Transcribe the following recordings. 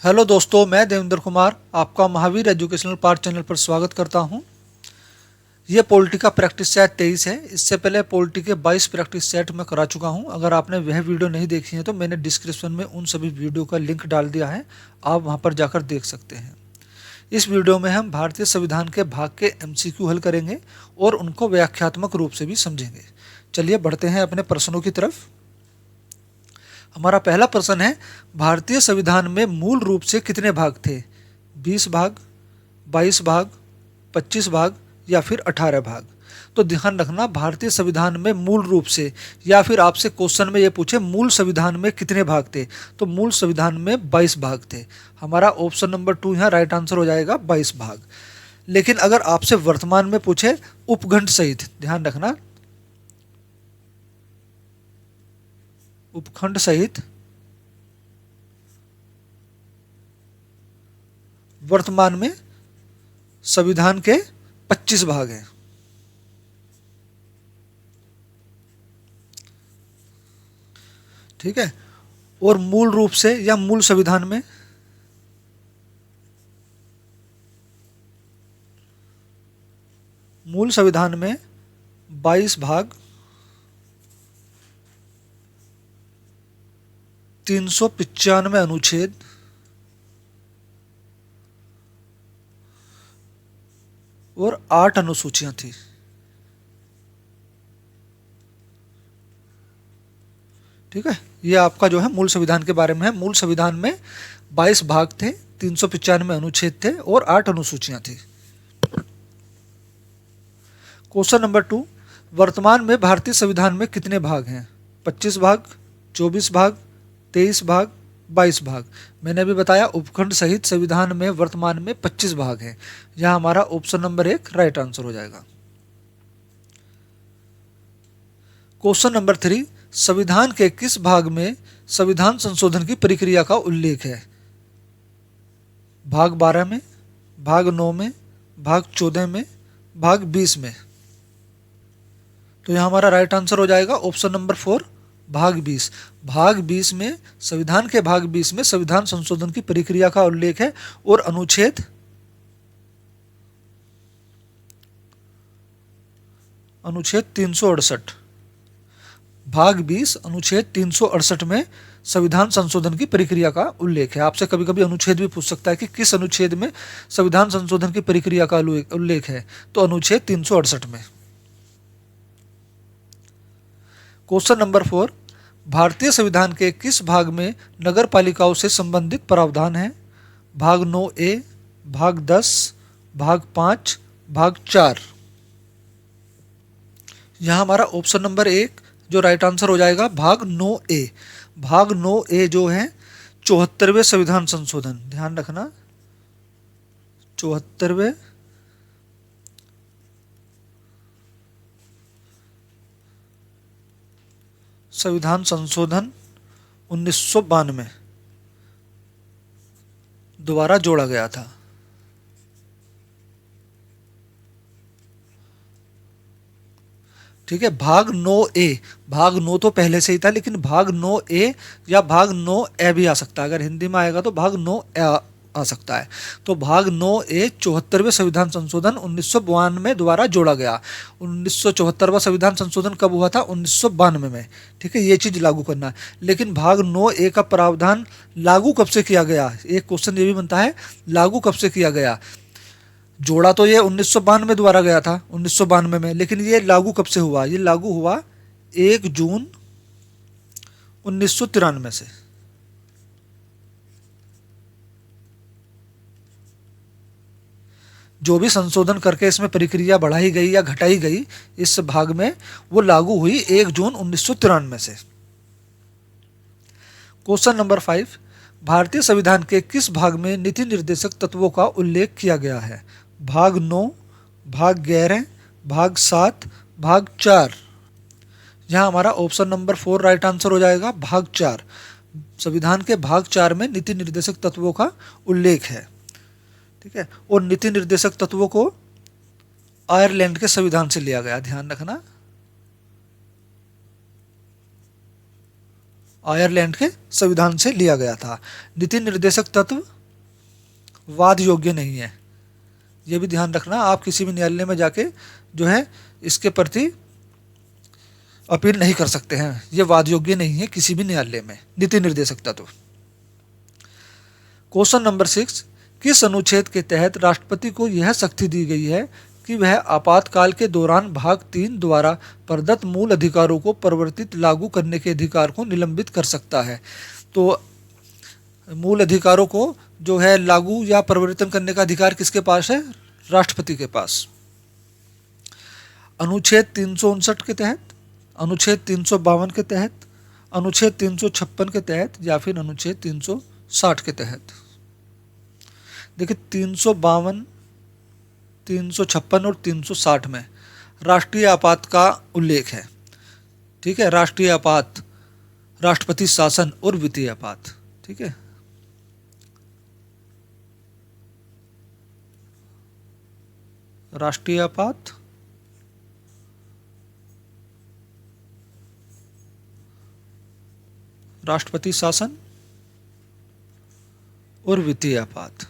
Hello दोस्तों, मैं देवेंद्र कुमार आपका महावीर एजुकेशनल पार्ट चैनल पर स्वागत करता हूं। ये पॉलिटी का प्रैक्टिस सेट 23 है। इससे पहले पॉलिटी के 22 प्रैक्टिस सेट मैं करा चुका हूं। अगर आपने वह वीडियो नहीं देखी है तो मैंने डिस्क्रिप्शन में उन सभी वीडियो का लिंक डाल दिया है, आप वहां पर जाकर देख सकते हैं। इस वीडियो में हम भारतीय संविधान के भाग के MCQ हल करेंगे और उनको व्याख्यात्मक रूप से भी समझेंगे। चलिए बढ़ते हैं अपने प्रश्नों की तरफ। हमारा पहला प्रश्न है, भारतीय संविधान में मूल रूप से कितने भाग थे? 20 भाग, 22 भाग, 25 भाग या फिर 18 भाग? तो ध्यान रखना, भारतीय संविधान में मूल रूप से, या फिर आपसे क्वेश्चन में ये पूछे मूल संविधान में कितने भाग थे, तो मूल संविधान में 22 भाग थे। हमारा ऑप्शन नंबर 2 यहाँ राइट आंसर हो जाएगा, 22 भाग। लेकिन अगर आपसे वर्तमान में पूछे उपखंड सहित, ध्यान रखना उपखंड सहित वर्तमान में संविधान के 25 भाग हैं। ठीक है। और मूल रूप से या मूल संविधान में, मूल संविधान में 22 भाग, 395 अनुच्छेद और 8 अनुसूचियां थी। ठीक है, ये आपका जो है मूल संविधान के बारे में है। मूल संविधान में 22 भाग थे, 395 अनुच्छेद थे और 8 अनुसूचियां थी। क्वेश्चन नंबर 2, वर्तमान में भारतीय संविधान में कितने भाग हैं? 25 भाग, 24 भाग, 23 भाग, 22 भाग। मैंने अभी बताया उपखंड सहित संविधान में वर्तमान में 25 भाग हैं। यह हमारा ऑप्शन नंबर 1 राइट आंसर हो जाएगा। क्वेश्चन नंबर 3, संविधान के किस भाग में संविधान संशोधन की प्रक्रिया का उल्लेख है? भाग 12 में, भाग 9 में, भाग 14 में, भाग 20 में? तो यह हमारा राइट आंसर हो जाएगा ऑप्शन नंबर 4 भाग 20। भाग 20 में, संविधान के भाग 20 में संविधान संशोधन की प्रक्रिया का उल्लेख है और अनुच्छेद 368, भाग 20 अनुच्छेद 368 में संविधान संशोधन की प्रक्रिया का उल्लेख है। आपसे कभी कभी अनुच्छेद भी पूछ सकता है कि किस अनुच्छेद में संविधान संशोधन की प्रक्रिया का उल्लेख है, तो अनुच्छेद 368 में। क्वेश्चन नंबर 4, भारतीय संविधान के किस भाग में नगर पालिकाओं से संबंधित प्रावधान है? भाग 9A, भाग 10, भाग 5, भाग 4? यहाँ हमारा ऑप्शन नंबर 1 जो राइट आंसर हो जाएगा, भाग 9A। भाग 9A जो है 74वें संविधान संशोधन, ध्यान रखना 74वें संविधान संशोधन 1992 दोबारा जोड़ा गया था। ठीक है, भाग 9A, भाग 9 तो पहले से ही था, लेकिन भाग 9A या भाग 9A भी आ सकता है। अगर हिंदी में आएगा तो भाग 9A आ सकता है। तो भाग 9A 74वें संविधान संशोधन 1992 द्वारा जोड़ा गया। 1974वां संविधान संशोधन कब हुआ था? 1992 में। ठीक है, ये चीज लागू करना है। लेकिन भाग 9A का प्रावधान लागू कब से किया गया? एक क्वेश्चन ये भी बनता है, लागू कब से किया गया? जोड़ा तो ये 1992 द्वारा गया था, 1992 में, लेकिन ये लागू कब से हुआ? ये लागू हुआ 1 जून 1993 से। जो भी संशोधन करके इसमें प्रक्रिया बढ़ाई गई या घटाई गई इस भाग में, वो लागू हुई 1 जून 1993 से। क्वेश्चन नंबर 5, भारतीय संविधान के किस भाग में नीति निर्देशक तत्वों का उल्लेख किया गया है? भाग 9, भाग 11, भाग 7, भाग 4? यहाँ हमारा ऑप्शन नंबर 4 राइट आंसर हो जाएगा, भाग 4। संविधान के भाग 4 में नीति निर्देशक तत्वों का उल्लेख है। ठीक है, और नीति निर्देशक तत्वों को आयरलैंड के संविधान से लिया गया, ध्यान रखना आयरलैंड के संविधान से लिया गया था। नीति निर्देशक तत्व वाद योग्य नहीं है, ये भी ध्यान रखना। आप किसी भी न्यायालय में जाके जो है इसके प्रति अपील नहीं कर सकते हैं, ये वाद योग्य नहीं है किसी भी न्यायालय में, नीति निर्देशक तत्व। क्वेश्चन नंबर 6, किस अनुच्छेद के तहत राष्ट्रपति को यह शक्ति दी गई है कि वह आपातकाल के दौरान भाग 3 द्वारा प्रदत्त मूल अधिकारों को परिवर्तित लागू करने के अधिकार को निलंबित कर सकता है? तो मूल अधिकारों को जो है लागू या परिवर्तन करने का अधिकार किसके पास है? राष्ट्रपति के पास। अनुच्छेद 359 के तहत, अनुच्छेद 352 के तहत, अनुच्छेद 356 के तहत या फिर अनुच्छेद 360 के तहत। देखिए 352, 356 और 360 में राष्ट्रीय आपात का उल्लेख है। ठीक है, राष्ट्रीय आपात, राष्ट्रपति शासन और वित्तीय आपात। ठीक है, राष्ट्रीय आपात, राष्ट्रपति शासन और वित्तीय आपात।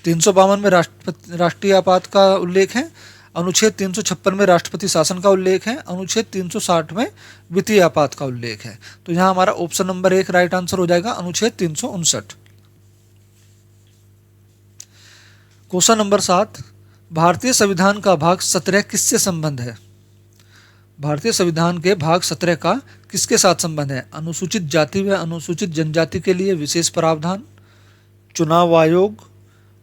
तीन सौ बावन में राष्ट्रीय आपात का उल्लेख है, अनुच्छेद 356 में राष्ट्रपति शासन का उल्लेख है, अनुच्छेद 360 में वित्तीय आपात का उल्लेख है। तो यहां हमारा ऑप्शन नंबर 1 राइट आंसर हो जाएगा, अनुच्छेद 359। क्वेश्चन नंबर 7, भारतीय संविधान का भाग 17 किससे संबंध है? भारतीय संविधान के भाग 17 का किसके साथ संबंध है? अनुसूचित जाति व अनुसूचित जनजाति के लिए विशेष प्रावधान, चुनाव आयोग,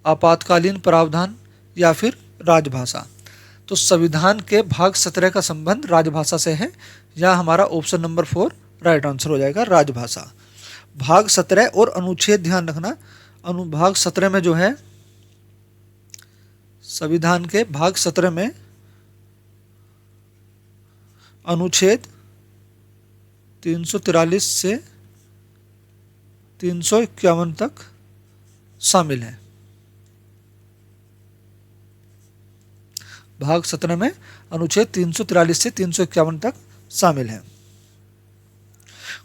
आपातकालीन प्रावधान या फिर राजभाषा। तो संविधान के भाग 17 का संबंध राजभाषा से है, या हमारा ऑप्शन नंबर 4 राइट आंसर हो जाएगा, राजभाषा। भाग 17 और अनुच्छेद ध्यान रखना, अनुभाग 17 में जो है संविधान के भाग 17 में अनुच्छेद 343 से 351 तक शामिल है। भाग 17 में अनुच्छेद 343 से 351 तक शामिल है।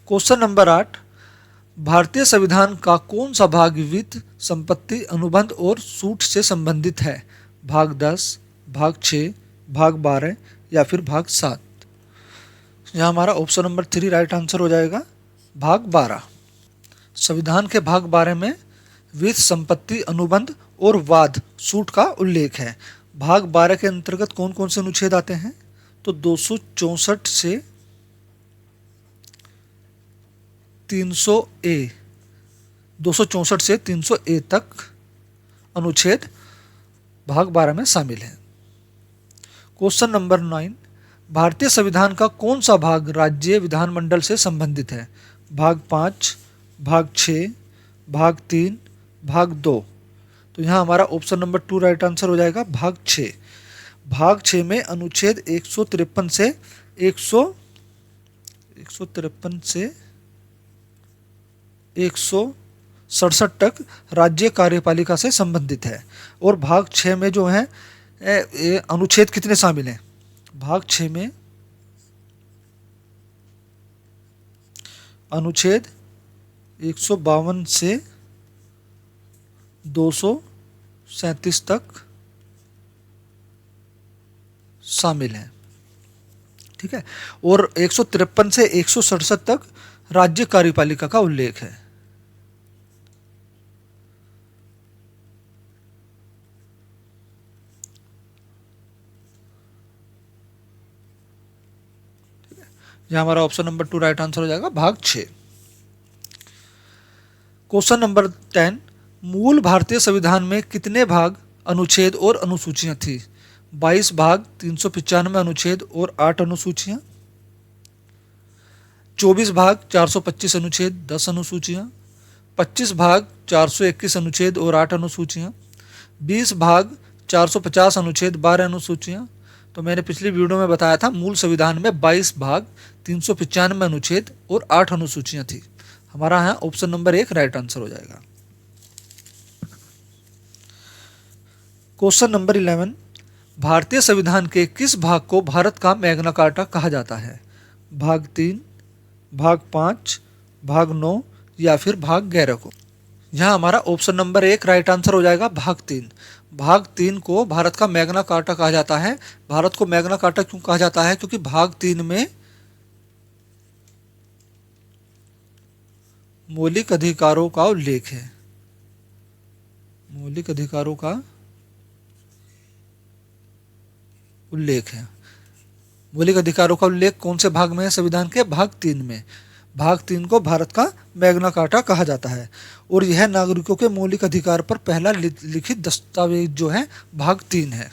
क्वेश्चन नंबर 8, भारतीय संविधान का कौन सा भाग वित्त, संपत्ति, अनुबंध और छूट से संबंधित है? भाग 10, भाग 6, भाग 12 या फिर भाग 7। यहाँ हमारा ऑप्शन नंबर 3 राइट आंसर हो जाएगा, भाग 12। संविधान के भाग 12 में वित्त, संपत्ति, अनुबंध और वाद छूट का उल्लेख है। भाग 12 के अंतर्गत कौन कौन से अनुच्छेद आते हैं? तो 264 से 300A, 264 से 300A तक अनुच्छेद भाग 12 में शामिल है। क्वेश्चन नंबर 9, भारतीय संविधान का कौन सा भाग राज्य विधानमंडल से संबंधित है? भाग 5, भाग 6, भाग 3, भाग 2। तो यहाँ हमारा ऑप्शन नंबर 2 राइट आंसर हो जाएगा, भाग 6। भाग 6 में अनुच्छेद 153 से 167 तक राज्य कार्यपालिका से संबंधित है। और भाग 6 में जो है अनुच्छेद कितने शामिल हैं? भाग 6 में अनुच्छेद 152 से 237 तक शामिल है। ठीक है, और 153 से 167 तक राज्य कार्यपालिका का उल्लेख है। यह हमारा ऑप्शन नंबर 2 राइट आंसर हो जाएगा, भाग 6। क्वेश्चन नंबर 10, मूल भारतीय संविधान में कितने भाग, अनुच्छेद और अनुसूचियां थी? 22 भाग, 395 अनुच्छेद और 8 अनुसूचियां, 24 भाग, 425 अनुच्छेद, 10 अनुसूचियां, 25 भाग, 421 अनुच्छेद और 8 अनुसूचियां, 20 भाग, 450 अनुच्छेद, 12 अनुसूचियां। तो मैंने पिछली वीडियो में बताया था मूल संविधान में 22 भाग, 395 अनुच्छेद और 8 अनुसूचियां थी। हमारा यहाँ ऑप्शन नंबर 1 राइट आंसर हो जाएगा। क्वेश्चन नंबर 11, भारतीय संविधान के किस भाग को भारत का मैग्ना कार्टा कहा जाता है? भाग 3, भाग 5, भाग 9 या फिर भाग 11 को? यहाँ हमारा ऑप्शन नंबर 1 राइट आंसर हो जाएगा, भाग 3। भाग 3 को भारत का मैग्ना कार्टा कहा जाता है। भारत को मैग्ना कार्टा क्यों कहा जाता है? क्योंकि भाग 3 में मौलिक अधिकारों का उल्लेख है। मौलिक अधिकारों का उल्लेख है। मौलिक अधिकारों का उल्लेख कौन से भाग में है? संविधान के भाग 3 में। भाग 3 को भारत का मैग्ना कार्टा कहा जाता है और यह नागरिकों के मौलिक अधिकार पर पहला लिखित दस्तावेज जो है भाग 3 है।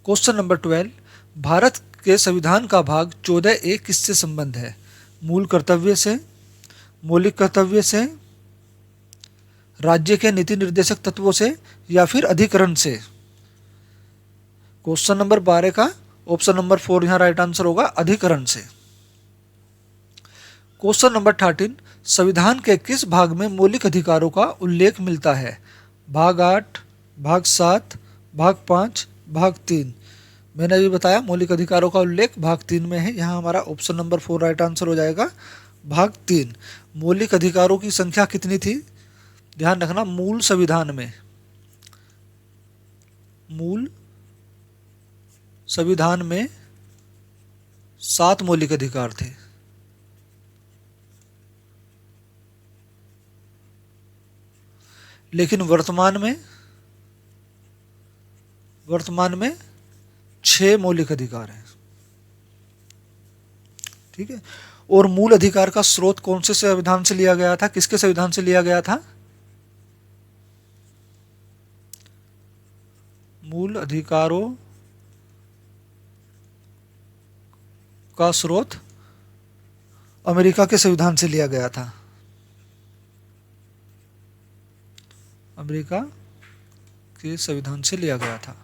क्वेश्चन नंबर 12, भारत के संविधान का भाग 14A किससे संबंध है? मूल कर्तव्य से, मौलिक कर्तव्य से, राज्य के नीति निर्देशक तत्वों से या फिर अधिकरण से? क्वेश्चन नंबर 12 का ऑप्शन नंबर 4 यहाँ राइट आंसर होगा, अधिकरण से। क्वेश्चन नंबर 13, संविधान के किस भाग में मौलिक अधिकारों का उल्लेख मिलता है? भाग 8, भाग 7, भाग 5, भाग 3? मैंने अभी बताया मौलिक अधिकारों का उल्लेख भाग 3 में है। यहाँ हमारा ऑप्शन नंबर 4 राइट आंसर हो जाएगा, भाग 3। मौलिक अधिकारों की संख्या कितनी थी? ध्यान रखना, मूल संविधान में 7 मौलिक अधिकार थे। लेकिन वर्तमान में 6 मौलिक अधिकार हैं। ठीक है। और मूल अधिकार का स्रोत कौन से संविधान से लिया गया था? किसके संविधान से लिया गया था? मूल अधिकारों का स्रोत अमेरिका के संविधान से लिया गया था। अमेरिका के संविधान से लिया गया था।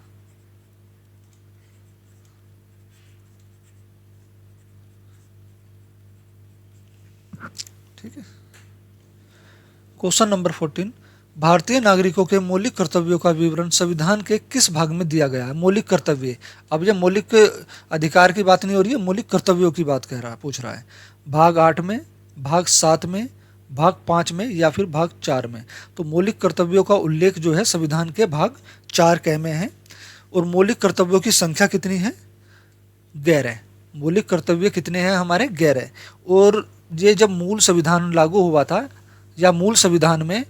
ठीक है। क्वेश्चन नंबर 14, भारतीय नागरिकों के मौलिक कर्तव्यों का विवरण संविधान के किस भाग में दिया गया है? मौलिक कर्तव्य। अब ये मौलिक अधिकार की बात नहीं हो रही है, मौलिक कर्तव्यों की बात पूछ रहा है। भाग 8 में, भाग 7 में, भाग 5 में या फिर भाग 4 में? तो मौलिक कर्तव्यों का उल्लेख जो है संविधान के भाग 4 में है। और मौलिक कर्तव्यों की संख्या कितनी है? 11। मौलिक कर्तव्य कितने हैं हमारे? 11। और ये जब मूल संविधान लागू हुआ था या मूल संविधान में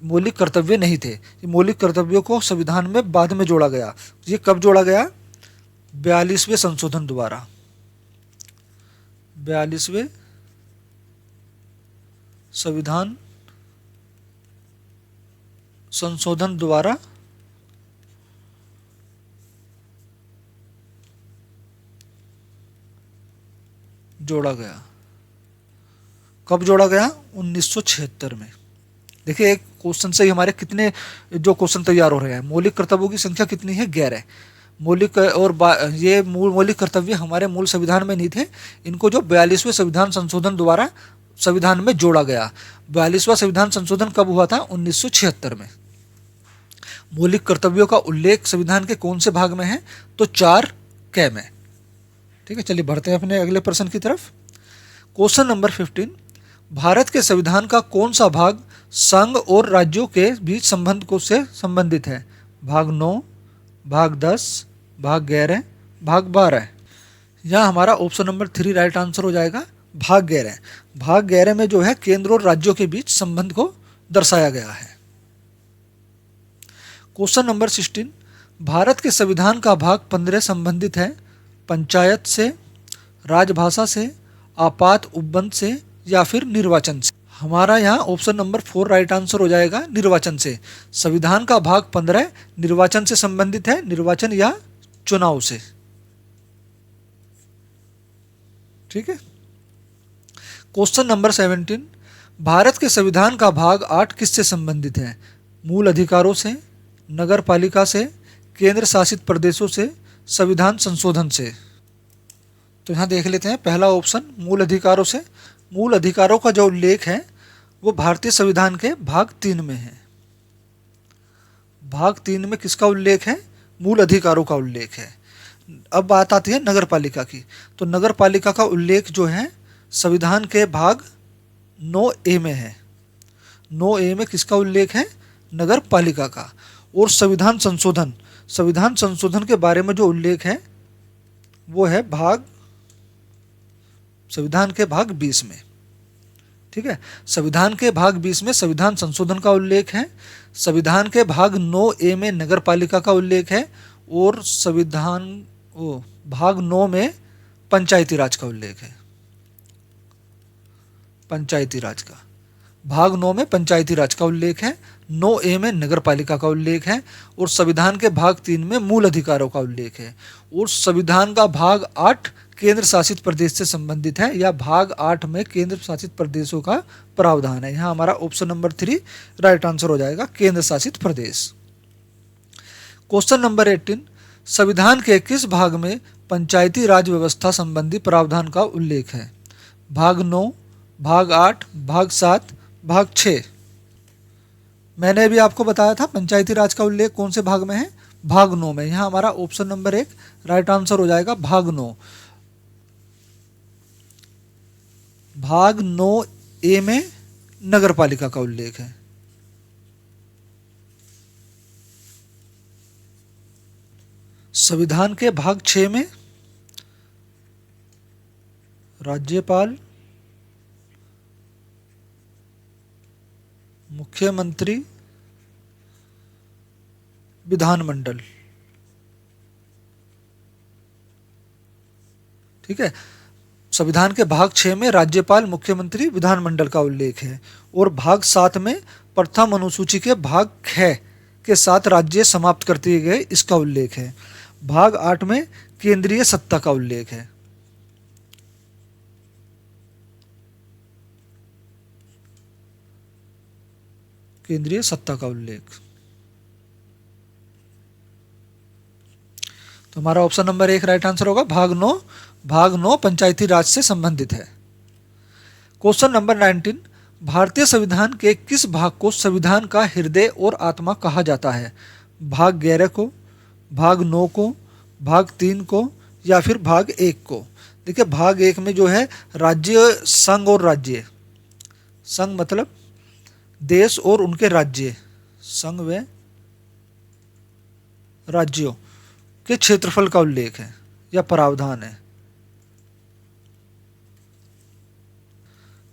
मौलिक कर्तव्य नहीं थे। मौलिक कर्तव्यों को संविधान में बाद में जोड़ा गया। ये कब जोड़ा गया? 42वें संशोधन द्वारा। 42वें संविधान संशोधन द्वारा जोड़ा गया। कब जोड़ा गया? 1976 में। देखिए, एक क्वेश्चन से ही हमारे कितने जो क्वेश्चन तैयार हो रहे हैं। मौलिक कर्तव्यों की संख्या कितनी है? 11। मौलिक और ये मौलिक कर्तव्य हमारे मूल संविधान में नहीं थे। इनको जो 42वें संविधान संशोधन द्वारा संविधान में जोड़ा गया। 42वां संविधान संशोधन कब हुआ था? 1976 में। मौलिक कर्तव्यों का उल्लेख संविधान के कौन से भाग में है? तो 4 में। ठीक है, चलिए बढ़ते हैं अपने अगले प्रश्न की तरफ। क्वेश्चन नंबर 15, भारत के संविधान का कौन सा भाग संघ और राज्यों के बीच संबंध को से संबंधित है? भाग 9, भाग 10, भाग 11, भाग 12? यहाँ हमारा ऑप्शन नंबर 3 राइट आंसर हो जाएगा, भाग 11। भाग 11 में जो है केंद्र और राज्यों के बीच संबंध को दर्शाया गया है। क्वेश्चन नंबर 16, भारत के संविधान का भाग 15 संबंधित है पंचायत से, राजभाषा से, आपात उपबंध से या फिर निर्वाचन से? हमारा यहाँ ऑप्शन नंबर 4 राइट आंसर हो जाएगा, निर्वाचन से। संविधान का भाग 15 निर्वाचन से संबंधित है, निर्वाचन या चुनाव से। ठीक है। क्वेश्चन नंबर 17, भारत के संविधान का भाग 8 किससे संबंधित है? मूल अधिकारों से, नगर पालिका से, केंद्र शासित प्रदेशों से, संविधान संशोधन से? तो यहाँ देख लेते हैं पहला ऑप्शन, मूल अधिकारों से। मूल अधिकारों का जो उल्लेख है वो भारतीय संविधान के भाग 3 में है। भाग 3 में किसका उल्लेख है? मूल अधिकारों का उल्लेख है। अब बात आती है नगर पालिका की। तो नगर पालिका का उल्लेख जो है संविधान के भाग 9A में है। 9A में किसका उल्लेख है? नगर पालिका का। और संविधान संशोधन के बारे में जो उल्लेख है वो है संविधान के भाग 20 में। ठीक है, संविधान के भाग 20 में संविधान संशोधन का उल्लेख है। संविधान के भाग 9A में नगर पालिका का उल्लेख है। और भाग 9 में पंचायती राज का उल्लेख है। पंचायती राज का भाग 9 में पंचायती राज का उल्लेख है। 9A में नगर पालिका का उल्लेख है। और संविधान के भाग 3 में मूल अधिकारों का उल्लेख है। और संविधान का भाग 8 केंद्र शासित प्रदेश से संबंधित है, या भाग 8 में केंद्र शासित प्रदेशों का प्रावधान है। यहाँ हमारा ऑप्शन नंबर 3 राइट आंसर हो जाएगा, केंद्र शासित प्रदेश। क्वेश्चन नंबर 18, संविधान के किस भाग में पंचायती राज व्यवस्था संबंधी प्रावधान का उल्लेख है? भाग 9, भाग 8, भाग 7, भाग 6। मैंने अभी आपको बताया था पंचायती राज का उल्लेख कौन से भाग में है? भाग 9 में। यहाँ हमारा ऑप्शन नंबर 1 राइट आंसर हो जाएगा, भाग 9। भाग 9A में नगर पालिका का उल्लेख है। संविधान के भाग 6 में राज्यपाल, मुख्यमंत्री, विधानमंडल। ठीक है, संविधान के भाग 6 में राज्यपाल, मुख्यमंत्री, विधानमंडल का उल्लेख है। और भाग 7 में प्रथम अनुसूची के भाग ख के साथ राज्य समाप्त कर दिए गए, इसका उल्लेख है। भाग 8 में केंद्रीय सत्ता का उल्लेख है। केंद्रीय सत्ता का उल्लेख। तो हमारा ऑप्शन नंबर 1 राइट आंसर होगा, भाग 9 पंचायती राज से संबंधित है। क्वेश्चन नंबर 19, भारतीय संविधान के किस भाग को संविधान का हृदय और आत्मा कहा जाता है? भाग 11 को, भाग 9 को, भाग 3 को, या फिर भाग 1 को? देखिए, भाग 1 में जो है राज्य, संघ और राज्य। संघ मतलब देश और उनके राज्य, संघ व राज्यों के क्षेत्रफल का उल्लेख है या प्रावधान है।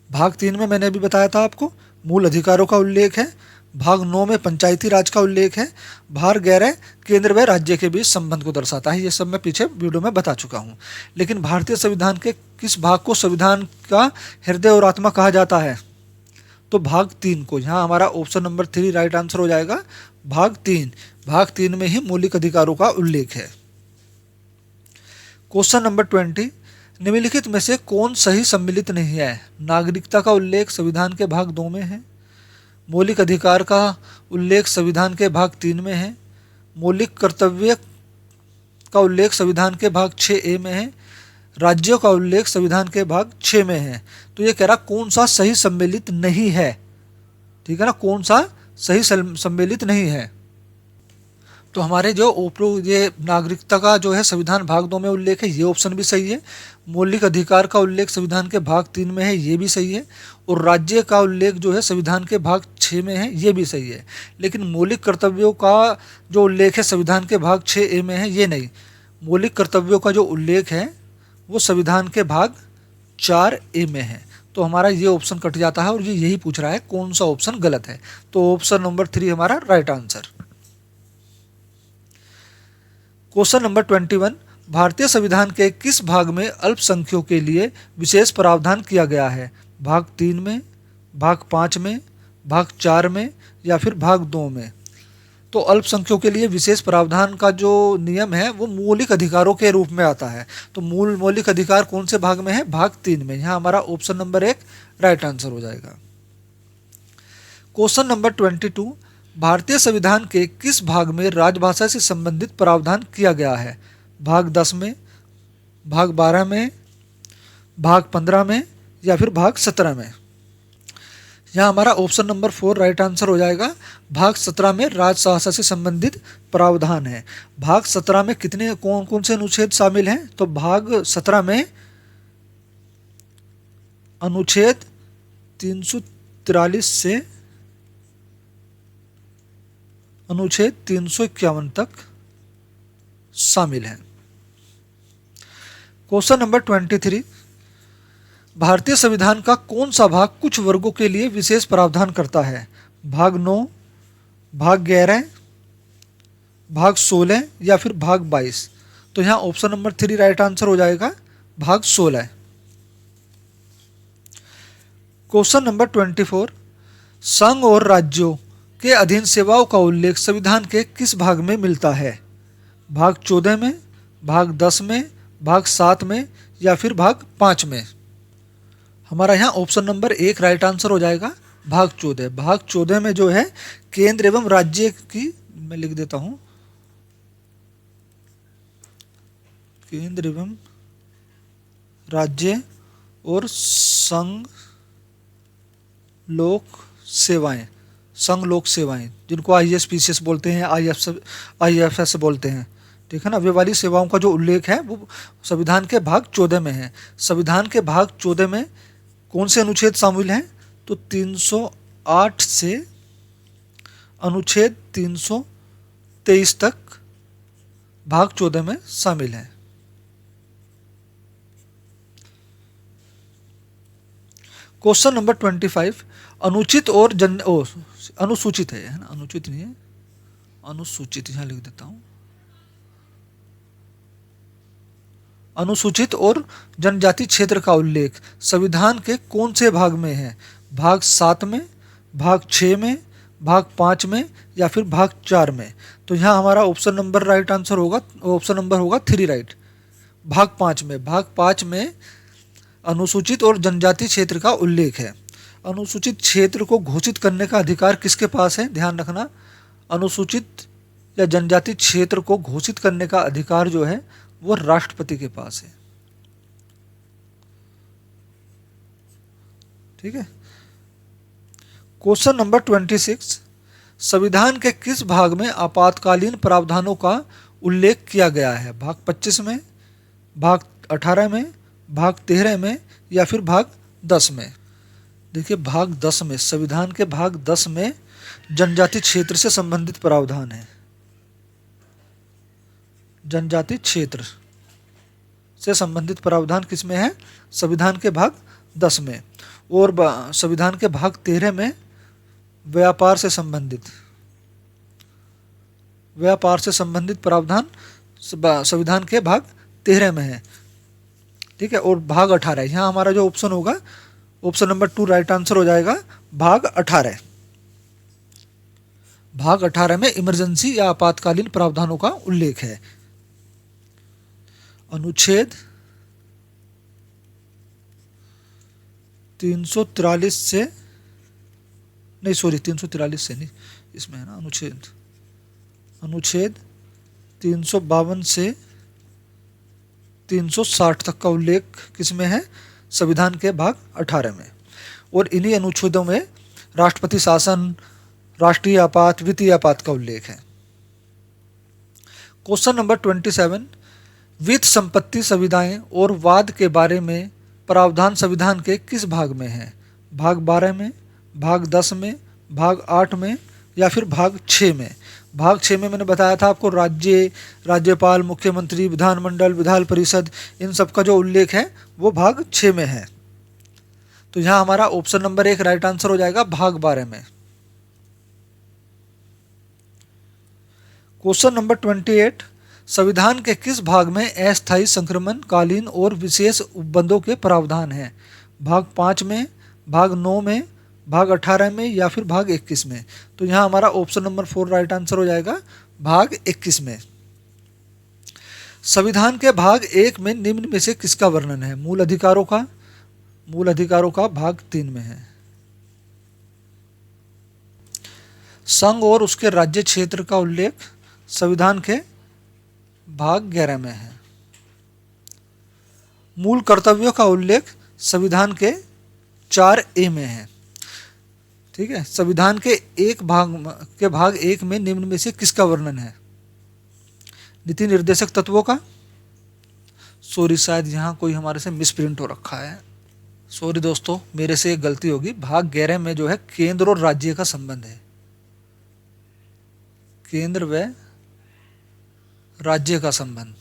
भाग 3 में मैंने अभी बताया था आपको, मूल अधिकारों का उल्लेख है। भाग 9 में पंचायती राज का उल्लेख है। भाग 11 केंद्र व राज्य के बीच संबंध को दर्शाता है। ये सब मैं पीछे वीडियो में बता चुका हूँ। लेकिन भारतीय संविधान के किस भाग को संविधान का हृदय और आत्मा कहा जाता है? तो भाग 3 को। यहाँ हमारा ऑप्शन नंबर 3 राइट आंसर हो जाएगा, भाग 3। भाग 3 में ही मौलिक अधिकारों का उल्लेख है। क्वेश्चन नंबर 20, निम्नलिखित में से कौन सही सम्मिलित नहीं है? नागरिकता का उल्लेख संविधान के भाग 2 में है। मौलिक अधिकार का उल्लेख संविधान के भाग 3 में है। मौलिक कर्तव्य का उल्लेख संविधान के भाग 6A में है। राज्यों का उल्लेख संविधान के भाग 6 में है। तो ये कह रहा कौन सा सही सम्मिलित नहीं है। ठीक है ना, कौन सा सही सम्मिलित नहीं है? तो हमारे जो ये नागरिकता का जो है संविधान भाग 2 में उल्लेख है, ये ऑप्शन भी सही है। मौलिक अधिकार का उल्लेख संविधान के भाग 3 में है, ये भी सही है। और राज्य का उल्लेख जो है संविधान के भाग 6 में है, ये भी सही है। लेकिन मौलिक कर्तव्यों का जो उल्लेख है संविधान के भाग 6A में है, ये नहीं। मौलिक कर्तव्यों का जो उल्लेख है वो संविधान के भाग 4A में है। तो हमारा ये ऑप्शन कट जाता है और ये यही पूछ रहा है कौन सा ऑप्शन गलत है। तो ऑप्शन नंबर 3 हमारा राइट आंसर। क्वेश्चन नंबर 21, भारतीय संविधान के किस भाग में अल्पसंख्यकों के लिए विशेष प्रावधान किया गया है? भाग 3 में, भाग 5 में, भाग 4 में, या फिर भाग 2 में? तो अल्पसंख्यकों के लिए विशेष प्रावधान का जो नियम है वो मौलिक अधिकारों के रूप में आता है। तो मौलिक अधिकार कौन से भाग में है? भाग 3 में। यहाँ हमारा ऑप्शन नंबर 1 राइट आंसर हो जाएगा। क्वेश्चन नंबर 22, भारतीय संविधान के किस भाग में राजभाषा से संबंधित प्रावधान किया गया है? भाग 10 में, भाग 12 में, भाग 15 में, या फिर भाग 17 में? यहाँ हमारा ऑप्शन नंबर 4 राइट आंसर हो जाएगा। भाग 17 में राजशासन से संबंधित प्रावधान है। भाग 17 में कितने कौन कौन से अनुच्छेद शामिल हैं? तो भाग 17 में अनुच्छेद 343 से अनुच्छेद 351 तक शामिल है। क्वेश्चन नंबर 23, भारतीय संविधान का कौन सा भाग कुछ वर्गों के लिए विशेष प्रावधान करता है? भाग 9, भाग 11, भाग 16 या फिर भाग 22? तो यहाँ ऑप्शन नंबर 3 राइट आंसर हो जाएगा, भाग 16। क्वेश्चन नंबर 24, संघ और राज्यों के अधीन सेवाओं का उल्लेख संविधान के किस भाग में मिलता है? भाग 14 में, भाग 10 में, भाग 7 में या फिर भाग 5 में? हमारा यहाँ ऑप्शन नंबर 1 राइट आंसर हो जाएगा, भाग 14। भाग 14 में जो है केंद्र एवं राज्य की, मैं लिख देता हूँ, केंद्र एवं राज्य और संघ लोक सेवाएं, संघ लोक सेवाएं जिनको ISPCS बोलते हैं, IFS बोलते हैं, ठीक है ना, वे वाली सेवाओं का जो उल्लेख है वो संविधान के भाग 14 में है। संविधान के भाग 14 में कौन से अनुच्छेद शामिल हैं? तो 308 से अनुच्छेद 323 तक भाग 14 में शामिल है। क्वेश्चन नंबर 25, अनुचित और अनुसूचित है ना, अनुचित नहीं है, अनुसूचित, यहाँ लिख देता हूँ। अनुसूचित और जनजाति क्षेत्र का उल्लेख संविधान के कौन से भाग में है? भाग 7 में, भाग 6 में, भाग 5 में या फिर भाग 4 में? तो यहाँ हमारा ऑप्शन नंबर राइट आंसर होगा, ऑप्शन नंबर होगा 3 राइट, भाग 5 में। भाग 5 में अनुसूचित और जनजाति क्षेत्र का उल्लेख है। अनुसूचित क्षेत्र को घोषित करने का अधिकार किसके पास है? ध्यान रखना, अनुसूचित या जनजाति क्षेत्र को घोषित करने का अधिकार जो है वो राष्ट्रपति के पास है, ठीक है। क्वेश्चन नंबर 26, संविधान के किस भाग में आपातकालीन प्रावधानों का उल्लेख किया गया है? भाग 25 में, भाग 18 में, भाग 13 में या फिर भाग 10 में? देखिए भाग 10 में, संविधान के भाग 10 में जनजाति क्षेत्र से संबंधित प्रावधान है। जनजाति क्षेत्र से संबंधित प्रावधान किस में है? संविधान के भाग 10 में। और संविधान के भाग 13 में व्यापार से संबंधित प्रावधान संविधान के भाग 13 में है, ठीक है। और भाग 18, यहाँ हमारा जो ऑप्शन होगा, ऑप्शन नंबर 2 राइट आंसर हो जाएगा, भाग 18। भाग 18 में इमरजेंसी या आपातकालीन प्रावधानों का उल्लेख है। अनुच्छेद 343 से नहीं, सॉरी 343 से नहीं, इसमें है ना अनुच्छेद 352 से 360 तक का उल्लेख किसमें है? संविधान के भाग 18 में। और इन्हीं अनुच्छेदों में राष्ट्रपति शासन, राष्ट्रीय आपात, वित्तीय आपात का उल्लेख है। क्वेश्चन नंबर 27, वित्त संपत्ति सुविधाएं और वाद के बारे में प्रावधान संविधान के किस भाग में है? भाग 12 में, भाग 10 में, भाग 8 में या फिर भाग 6 में? भाग 6 में मैंने बताया था आपको, राज्यपाल, मुख्यमंत्री, विधानमंडल, विधान परिषद, इन सब का जो उल्लेख है वो भाग 6 में है। तो यहाँ हमारा ऑप्शन नंबर 1 राइट आंसर हो जाएगा, भाग 12 में। क्वेश्चन नंबर 28, संविधान के किस भाग में अस्थायी संक्रमण कालीन और विशेष उपबंधों के प्रावधान हैं? भाग 5 में, भाग 9 में, भाग 18 में या फिर भाग 21 में? तो यहाँ हमारा ऑप्शन नंबर 4 राइट आंसर हो जाएगा, भाग 21 में। संविधान के भाग 1 में निम्न में से किसका वर्णन है? मूल अधिकारों का भाग 3 में है। संघ और उसके राज्य क्षेत्र का उल्लेख संविधान के भाग 11 में है। मूल कर्तव्यों का उल्लेख संविधान के 4A में है। ठीक है। संविधान के भाग एक में निम्न में से किसका वर्णन है? नीति निर्देशक तत्वों का। सॉरी, शायद यहाँ कोई हमारे से मिसप्रिंट हो रखा है। सॉरी दोस्तों, मेरे से एक गलती होगी। भाग 11 में जो है केंद्र और राज्य का संबंध है, केंद्र व राज्य का संबंध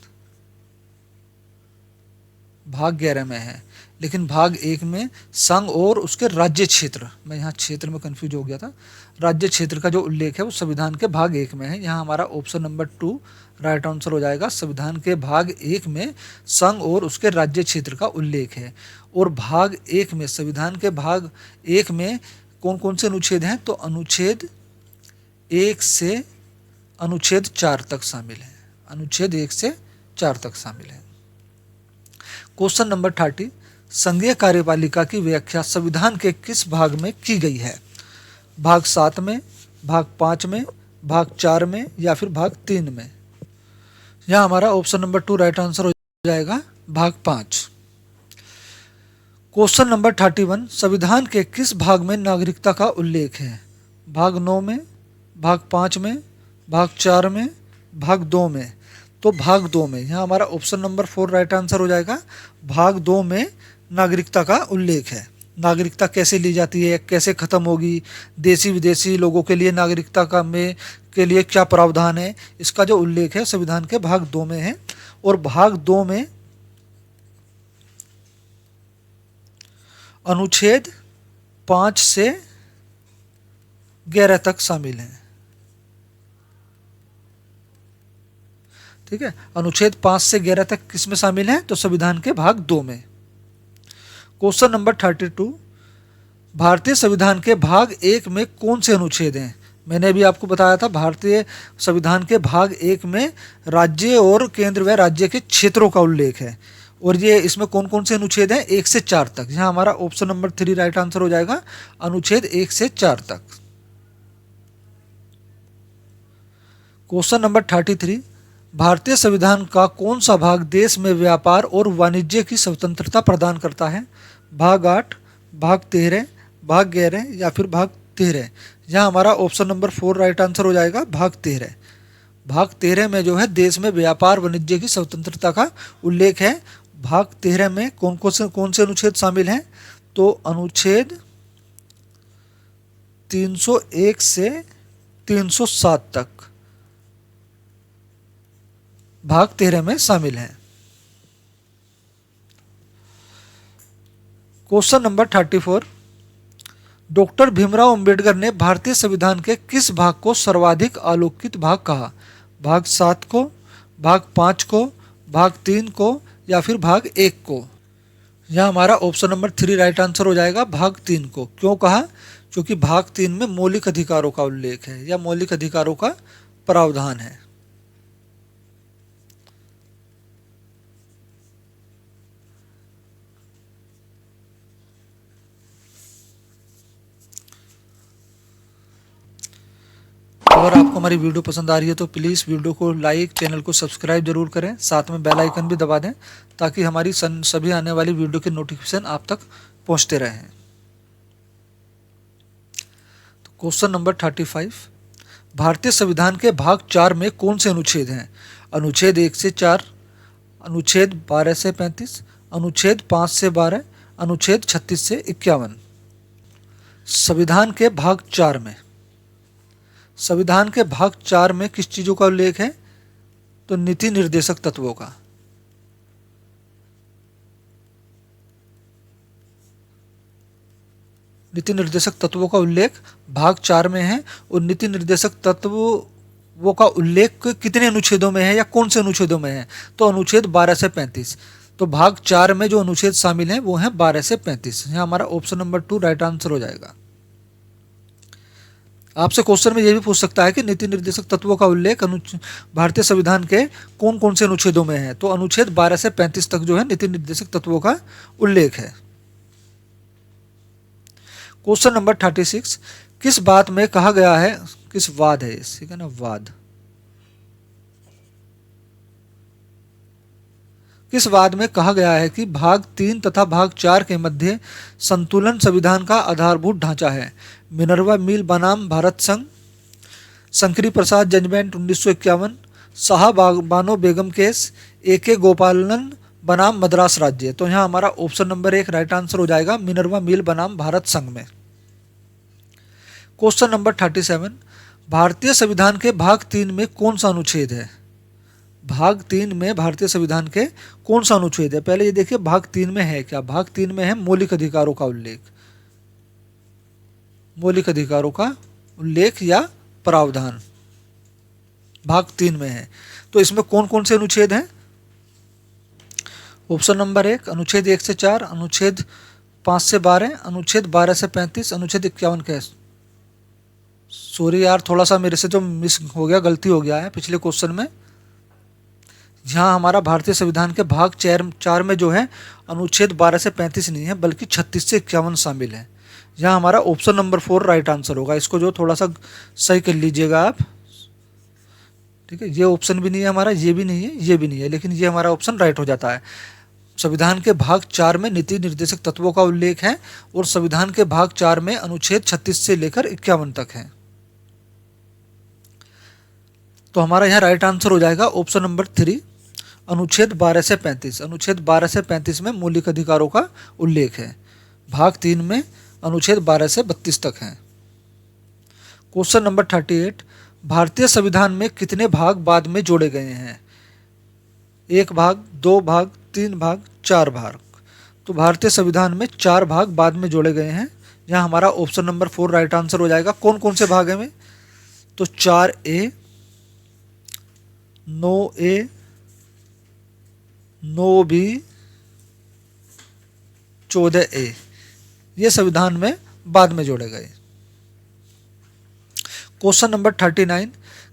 भाग 11 में है, लेकिन भाग 1 में संघ और उसके राज्य क्षेत्र, मैं यहाँ क्षेत्र में कंफ्यूज हो गया था, राज्य क्षेत्र का जो उल्लेख है वो संविधान के भाग 1 में है। यहाँ हमारा ऑप्शन नंबर 2 राइट आंसर हो जाएगा। संविधान के भाग 1 में संघ और उसके राज्य क्षेत्र का उल्लेख है। और भाग 1 में, संविधान के भाग 1 में कौन कौन से अनुच्छेद हैं? तो अनुच्छेद 1 से अनुच्छेद 4 तक शामिल है। अनुच्छेद 1 से 4 तक शामिल है। क्वेश्चन नंबर 30, संघीय कार्यपालिका की व्याख्या संविधान के किस भाग में की गई है? भाग 7 में, भाग 5 में, भाग 4 में या फिर भाग 3 में? यहाँ हमारा ऑप्शन नंबर 2 राइट आंसर हो जाएगा, भाग 5। क्वेश्चन नंबर 31, संविधान के किस भाग में नागरिकता का उल्लेख है? भाग 9 में, भाग 5 में, भाग 4 में, भाग 2 में? तो भाग 2 में। यहाँ हमारा ऑप्शन नंबर 4 राइट आंसर हो जाएगा। भाग 2 में नागरिकता का उल्लेख है। नागरिकता कैसे ली जाती है, कैसे खत्म होगी, देशी विदेशी लोगों के लिए नागरिकता के लिए क्या प्रावधान है, इसका जो उल्लेख है संविधान के भाग 2 में है। और भाग 2 में अनुच्छेद 5 से 11 तक शामिल है। ठीक है, अनुच्छेद 5 से 11 तक किसमें शामिल है? तो संविधान के भाग 2 में। क्वेश्चन नंबर 32, भारतीय संविधान के भाग 1 में कौन से अनुच्छेद हैं? मैंने अभी आपको बताया था, भारतीय संविधान के भाग 1 में राज्य और केंद्र व राज्य के क्षेत्रों का उल्लेख है। और ये इसमें कौन कौन से अनुच्छेद हैं? 1 से 4 तक। यहाँ हमारा ऑप्शन नंबर 3 राइट आंसर हो जाएगा, अनुच्छेद 1 से 4 तक। क्वेश्चन नंबर 33, भारतीय संविधान का कौन सा भाग देश में व्यापार और वाणिज्य की स्वतंत्रता प्रदान करता है? भाग 8, भाग 13, भाग 11 या फिर भाग 13? यहाँ हमारा ऑप्शन नंबर 4 राइट आंसर हो जाएगा, भाग 13। भाग 13 में जो है देश में व्यापार वाणिज्य की स्वतंत्रता का उल्लेख है। भाग 13 में कौन से अनुच्छेद शामिल हैं? तो अनुच्छेद 301 से 307 तक भाग 13 में शामिल है। Question number 34, doctor Bhimrao Ambedkar ने भारतीय संविधान के किस भाग को सर्वाधिक आलोकित भाग कहा? भाग 7 को, भाग 5 को, भाग 3 को या फिर भाग 1 को? यहाँ हमारा ऑप्शन नंबर 3 राइट आंसर हो जाएगा, भाग 3 को। क्यों कहा? क्योंकि भाग 3 में मौलिक अधिकारों का उल्लेख है या मौलिक अधिकारों का प्रावधान है। अगर आपको हमारी वीडियो पसंद आ रही है तो प्लीज़ वीडियो को लाइक, चैनल को सब्सक्राइब जरूर करें, साथ में बेल आइकन भी दबा दें ताकि हमारी सभी आने वाली वीडियो के नोटिफिकेशन आप तक पहुंचते रहें। तो क्वेश्चन नंबर 35, भारतीय संविधान के भाग 4 में कौन से अनुच्छेद हैं? अनुच्छेद 1 से 4, अनुच्छेद 12 से 35, अनुच्छेद 5 से 12, अनुच्छेद 36 से 51? संविधान के भाग 4 में, संविधान के भाग 4 में किस चीजों का उल्लेख है? तो नीति निर्देशक तत्वों का। नीति निर्देशक तत्वों का उल्लेख भाग 4 में है। और नीति निर्देशक तत्वों का उल्लेख कितने अनुच्छेदों में है या कौन से अनुच्छेदों में है? तो अनुच्छेद 12 से 35। तो भाग 4 में जो अनुच्छेद शामिल हैं वो हैं 12 से 35। यहाँ हमारा ऑप्शन नंबर 2 राइट आंसर हो जाएगा। आपसे क्वेश्चन में यह भी पूछ सकता है कि नीति निर्देशक तत्वों का उल्लेख भारतीय संविधान के कौन कौन से अनुच्छेदों में है? तो अनुच्छेद 12 से 35 तक जो है नीति निर्देशक तत्वों का उल्लेख है। क्वेश्चन नंबर 36, किस बात में कहा गया है, किस वाद है, ठीक है ना, वाद, किस वाद में कहा गया है कि भाग 3 तथा भाग 4 के मध्य संतुलन संविधान का आधारभूत ढांचा है? मिनर्वा मिल बनाम भारत संघ, शंकरी प्रसाद judgement 1951, Bano Begum case, AK गोपालन बनाम मद्रास राज्य। तो यहाँ हमारा ऑप्शन नंबर 1 राइट आंसर हो जाएगा, मिनर्वा मिल बनाम भारत संघ में। क्वेश्चन नंबर 37, भारतीय संविधान के भाग 3 में कौन सा अनुच्छेद है? भाग 3 में भारतीय संविधान के कौन सा अनुच्छेद है? पहले ये देखिए भाग 3 में है क्या। भाग 3 में है मौलिक अधिकारों का उल्लेख, मौलिक अधिकारों का उल्लेख या प्रावधान भाग 3 में है। तो इसमें कौन कौन से अनुच्छेद हैं? ऑप्शन नंबर 1 अनुच्छेद 1 से 4, अनुच्छेद 5 से 12, अनुच्छेद 12 से 35, अनुच्छेद 51 के। सॉरी यार, थोड़ा सा मेरे से जो मिस हो गया, गलती हो गया है पिछले क्वेश्चन में। यहाँ हमारा भारतीय संविधान के भाग 4 में जो है अनुच्छेद 12 से 35 नहीं है, बल्कि 36 से 51 शामिल है। यहाँ हमारा ऑप्शन नंबर 4 राइट आंसर होगा। इसको जो थोड़ा सा सही कर लीजिएगा आप, ठीक है। ये ऑप्शन भी नहीं है हमारा, ये भी नहीं है, ये भी नहीं है, लेकिन ये हमारा ऑप्शन राइट हो जाता है। संविधान के भाग 4 में नीति निर्देशक तत्वों का उल्लेख है और संविधान के भाग 4 में अनुच्छेद 36 से लेकर 51 तक है। तो हमारा यहाँ राइट आंसर हो जाएगा ऑप्शन नंबर 3 अनुच्छेद 12 से 35। अनुच्छेद 12 से 35 में मौलिक अधिकारों का उल्लेख है। भाग 3 में अनुच्छेद 12 से 32 तक है। क्वेश्चन नंबर 38, भारतीय संविधान में कितने भाग बाद में जोड़े गए हैं? 1 भाग, 2 भाग, 3 भाग, 4 भाग। तो भारतीय संविधान में 4 भाग बाद में जोड़े गए हैं। यहाँ हमारा ऑप्शन नंबर 4 राइट आंसर हो जाएगा। कौन कौन से भाग हैं? तो 4A, 9A, 9B, 14A, ये संविधान में बाद में जोड़े गए। क्वेश्चन नंबर 39,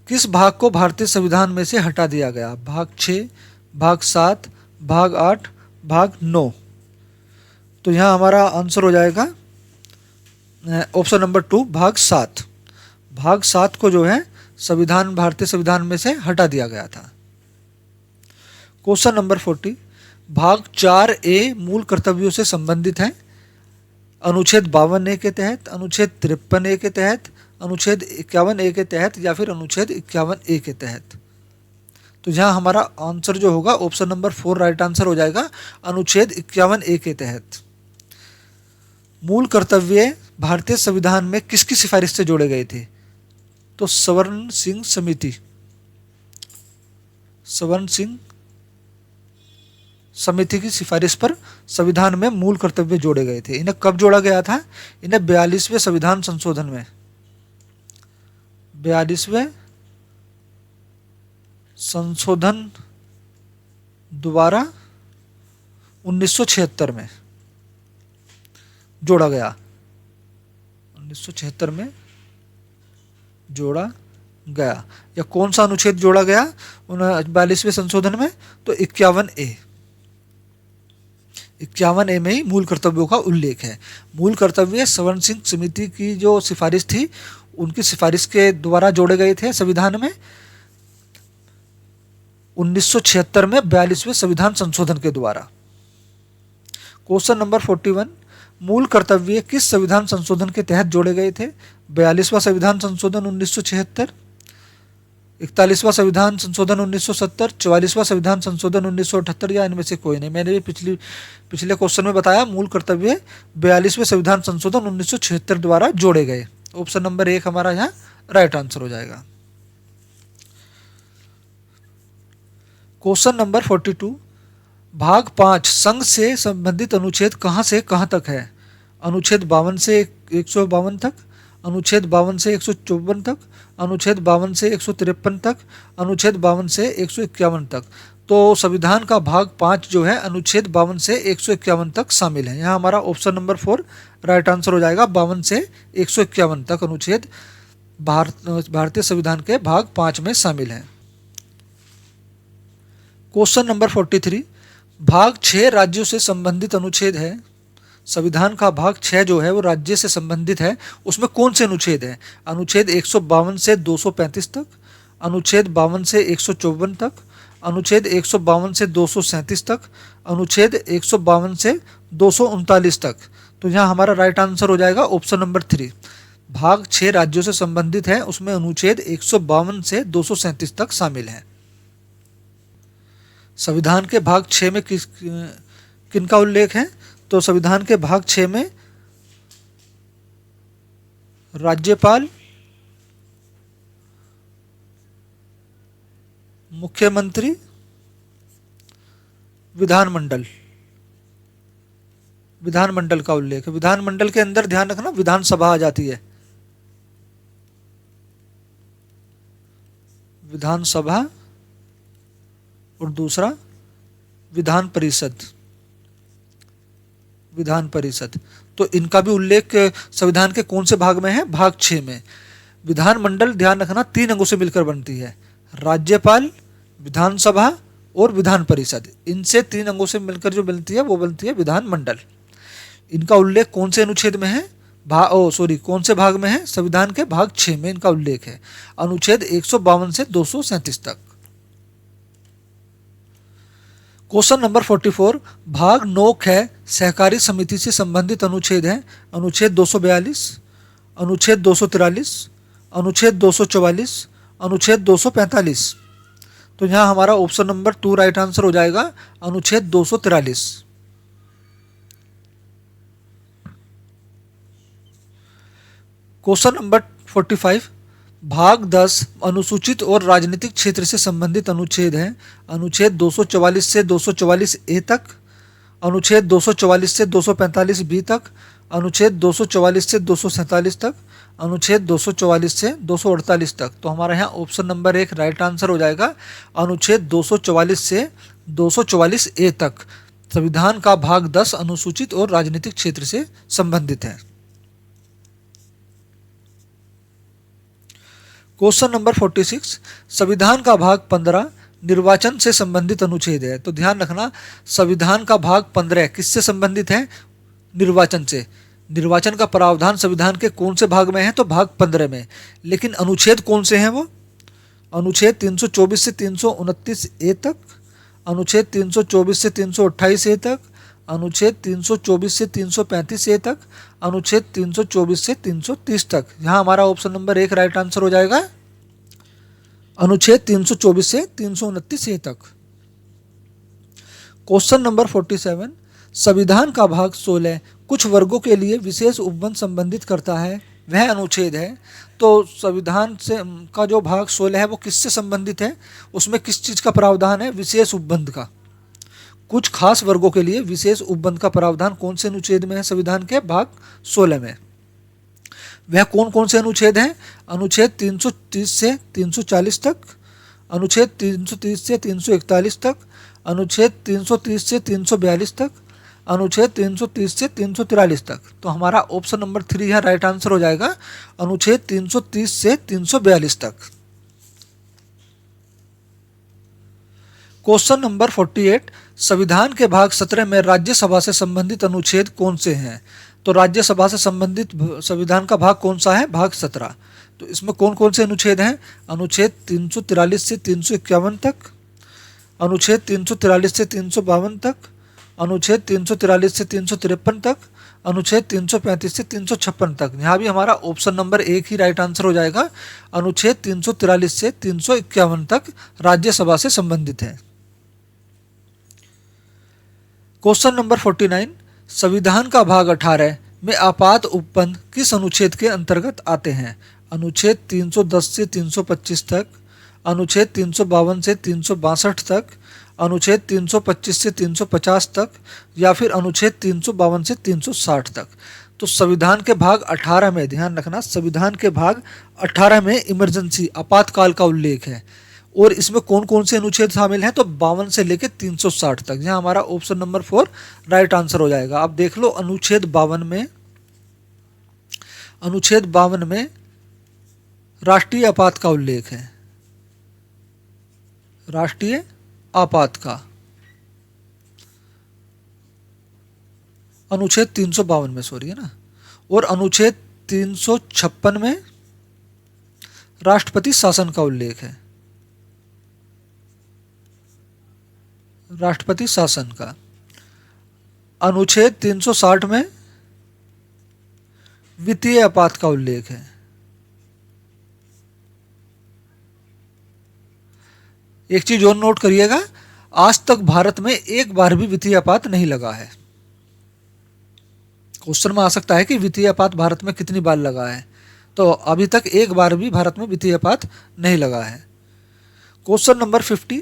किस भाग को भारतीय संविधान में से हटा दिया गया? भाग 6, भाग 7, भाग 8, भाग 9। तो यहाँ हमारा आंसर हो जाएगा ऑप्शन नंबर 2 भाग 7। भाग 7 को जो है भारतीय संविधान में से हटा दिया गया था। क्वेश्चन नंबर 40, भाग 4A मूल कर्तव्यों से संबंधित है। अनुच्छेद 52A के तहत, अनुच्छेद 53A के तहत, अनुच्छेद 51A के तहत या फिर अनुच्छेद 51A के तहत। तो यहाँ हमारा आंसर जो होगा ऑप्शन नंबर 4 राइट आंसर हो जाएगा, अनुच्छेद 51A के तहत। मूल कर्तव्य भारतीय संविधान में किसकी सिफारिश से जोड़े गए थे? तो सवर्ण सिंह समिति की सिफारिश पर संविधान में मूल कर्तव्य जोड़े गए थे। इन्हें कब जोड़ा गया था? इन्हें 42वें संविधान संशोधन में, 42वें संशोधन द्वारा 1976 में जोड़ा गया। 1976 में जोड़ा गया। या कौन सा अनुच्छेद जोड़ा गया 42वें संशोधन में? तो 51A में ही मूल कर्तव्यों का उल्लेख है। मूल कर्तव्य सवर्ण सिंह समिति की जो सिफारिश थी, उनकी सिफारिश के द्वारा जोड़े गए थे संविधान में 1976 में 42वें संविधान संशोधन के द्वारा। क्वेश्चन नंबर 41, मूल कर्तव्य किस संविधान संशोधन के तहत जोड़े गए थे? 42वां संविधान संशोधन 1976, 41वां संविधान संशोधन 1970, 44वां संविधान संशोधन 1978 या इनमें से कोई नहीं। मैंने भी पिछले क्वेश्चन में बताया मूल कर्तव्य 42वें संविधान संशोधन 1976 द्वारा जोड़े गए। ऑप्शन नंबर 1 हमारा यहाँ राइट आंसर हो जाएगा। क्वेश्चन नंबर 42, भाग 5 संघ से संबंधित अनुच्छेद कहाँ से कहाँ तक है? अनुच्छेद 52 से 152 तक, अनुच्छेद 52 से 154 तक, अनुच्छेद 52 से 153 तक, अनुच्छेद 52 से 151 तक। तो संविधान का भाग 5 जो है अनुच्छेद 52 से 151 तक शामिल है। यहाँ हमारा ऑप्शन नंबर 4 राइट आंसर हो जाएगा। 52 से 151 तक अनुच्छेद भारतीय संविधान के भाग 5 में शामिल है। क्वेश्चन नंबर 43, भाग 6 राज्यों से संबंधित अनुच्छेद है। संविधान का भाग 6 जो है वो राज्य से संबंधित है। उसमें कौन से अनुच्छेद हैं? अनुच्छेद 152 से 235 तक, अनुच्छेद 52 से 154 तक, अनुच्छेद 152 से 237 तक, अनुच्छेद 152 से 239 तक। तो यहाँ हमारा राइट आंसर हो जाएगा ऑप्शन नंबर 3। भाग 6 राज्यों से संबंधित है, उसमें अनुच्छेद 152 से 237 तक शामिल है। संविधान के भाग 6 में किनका उल्लेख है? तो संविधान के भाग 6 में राज्यपाल, मुख्यमंत्री, विधानमंडल का उल्लेख है। विधानमंडल के अंदर ध्यान रखना विधानसभा आ जाती है, विधानसभा, और दूसरा विधान परिषद। तो इनका भी उल्लेख संविधान के कौन से भाग में है? भाग 6 में। विधानमंडल ध्यान रखना 3 अंगों से मिलकर बनती है, राज्यपाल, विधानसभा और विधान परिषद। इनसे 3 अंगों से मिलकर जो बनती है वो बनती है विधानमंडल। इनका उल्लेख कौन से अनुच्छेद में है? कौन से भाग में है? संविधान के भाग 6 में इनका उल्लेख है, अनुच्छेद 152 से 237 तक। क्वेश्चन नंबर 44, भाग 9 ख सहकारी समिति से संबंधित अनुच्छेद है। अनुच्छेद 242, अनुच्छेद 243, अनुच्छेद 244, अनुच्छेद 245। तो यहाँ हमारा ऑप्शन नंबर 2 राइट आंसर हो जाएगा, अनुच्छेद 243। क्वेश्चन नंबर 45, भाग 10 अनुसूचित और राजनीतिक क्षेत्र से संबंधित अनुच्छेद है। अनुच्छेद 244 से 244 ए तक, अनुच्छेद 244 से 245 बी तक, अनुच्छेद 244 से 247 तक, अनुच्छेद 244 से 248 तक। तो हमारा यहाँ ऑप्शन नंबर 1 राइट आंसर हो जाएगा, अनुच्छेद 244 से 244 ए तक। संविधान का भाग 10 अनुसूचित और राजनीतिक क्षेत्र से संबंधित है। क्वेश्चन नंबर 46, संविधान का भाग 15 निर्वाचन से संबंधित अनुच्छेद है। तो ध्यान रखना संविधान का भाग 15 किससे संबंधित है? निर्वाचन से। निर्वाचन का प्रावधान संविधान के कौन से भाग में है? तो भाग 15 में। लेकिन अनुच्छेद कौन से हैं वो? अनुच्छेद 324 से 329 ए तक, अनुच्छेद 324 से 328 ए तक, अनुच्छेद 324 से 335 ए तक, अनुच्छेद 324 से 330 तक। यहाँ हमारा ऑप्शन नंबर 1 राइट आंसर हो जाएगा, अनुच्छेद 324 से 329 ए तक। क्वेश्चन नंबर 47, संविधान का भाग 16 कुछ वर्गों के लिए विशेष उपबंध संबंधित करता है, वह अनुच्छेद है। तो संविधान से का जो भाग 16 है वो किससे संबंधित है? उसमें किस चीज़ का प्रावधान है? विशेष उपबंध का। कुछ खास वर्गों के लिए विशेष उपबंध का प्रावधान कौन से अनुच्छेद में है? संविधान के भाग 16 में। वह कौन कौन से अनुच्छेद हैं? अनुच्छेद 330 से 340 तक, अनुच्छेद 330 से 341 तक, अनुच्छेद 330 से 342 तक, अनुच्छेद 330 से 343 तक। तो हमारा ऑप्शन नंबर 3 यहाँ राइट आंसर हो जाएगा, अनुच्छेद 330 से 342 तक। क्वेश्चन नंबर 48, संविधान के भाग 17 में राज्यसभा से संबंधित अनुच्छेद कौन से हैं? तो राज्यसभा से संबंधित संविधान का भाग कौन सा है? भाग 17। तो इसमें कौन कौन से अनुच्छेद हैं? अनुच्छेद 343 से 351 तक, अनुच्छेद 343 से 352 तक, अनुच्छेद 343 से 353 तक, अनुच्छेद 335 से 356 तक। यहाँ भी हमारा ऑप्शन नंबर 1 ही राइट आंसर हो जाएगा, अनुच्छेद 343 से 351 तक राज्यसभा से संबंधित है। क्वेश्चन नंबर 49, संविधान का भाग 18 में आपात उपबंध किस अनुच्छेद के अंतर्गत आते हैं? अनुच्छेद 310 से 325 तक, अनुच्छेद 352 से 362 तक, अनुच्छेद 325 से 350 तक, या फिर अनुच्छेद 352 से 360 तक। तो संविधान के भाग 18 में ध्यान रखना, संविधान के भाग 18 में इमरजेंसी आपातकाल का उल्लेख है। और इसमें कौन कौन से अनुच्छेद शामिल हैं? तो 52 से लेकर 360 तक। यहाँ हमारा ऑप्शन नंबर 4 राइट आंसर हो जाएगा। आप देख लो अनुच्छेद 52 में राष्ट्रीय आपात का उल्लेख है, राष्ट्रीय आपात का अनुच्छेद 352 में, सॉरी है ना। और अनुच्छेद 356 में राष्ट्रपति शासन का उल्लेख है। राष्ट्रपति शासन का। अनुच्छेद 360 में वित्तीय आपात का उल्लेख है। एक चीज और नोट करिएगा, आज तक भारत में एक बार भी वित्तीय आपात नहीं लगा है। क्वेश्चन में आ सकता है कि वित्तीय आपात भारत में कितनी बार लगा है, तो अभी तक एक बार भी भारत में वित्तीय आपात नहीं लगा है। क्वेश्चन नंबर 50,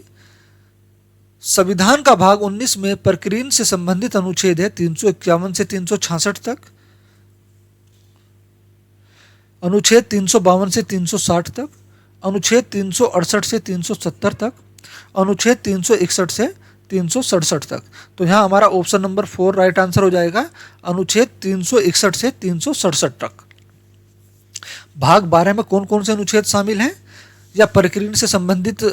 संविधान का भाग 19 में प्रकृति से संबंधित अनुच्छेद है 351 से 366 तक, अनुच्छेद 352 से 360 तक, अनुच्छेद 368 से 370 तक, अनुच्छेद 361 से 367 तक। तो यहाँ हमारा ऑप्शन नंबर 4 राइट आंसर हो जाएगा, अनुच्छेद 361 से 367 तक। भाग 12 में कौन कौन से अनुच्छेद शामिल हैं, या प्रकृति से संबंधित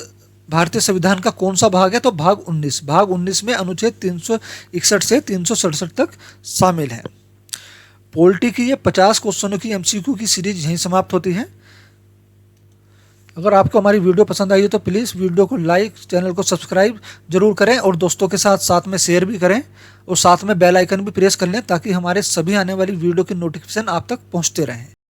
भारतीय संविधान का कौन सा भाग है, तो भाग 19। भाग 19 में अनुच्छेद 361 से 367 तक शामिल है। पॉलिटी की ये 50 क्वेश्चनों की एमसीक्यू की सीरीज यहीं समाप्त होती है। अगर आपको हमारी वीडियो पसंद आई हो तो प्लीज़ वीडियो को लाइक, चैनल को सब्सक्राइब जरूर करें और दोस्तों के साथ में शेयर भी करें और साथ में बेल आइकन भी प्रेस कर लें ताकि हमारे सभी आने वाली वीडियो की नोटिफिकेशन आप तक पहुंचते रहें।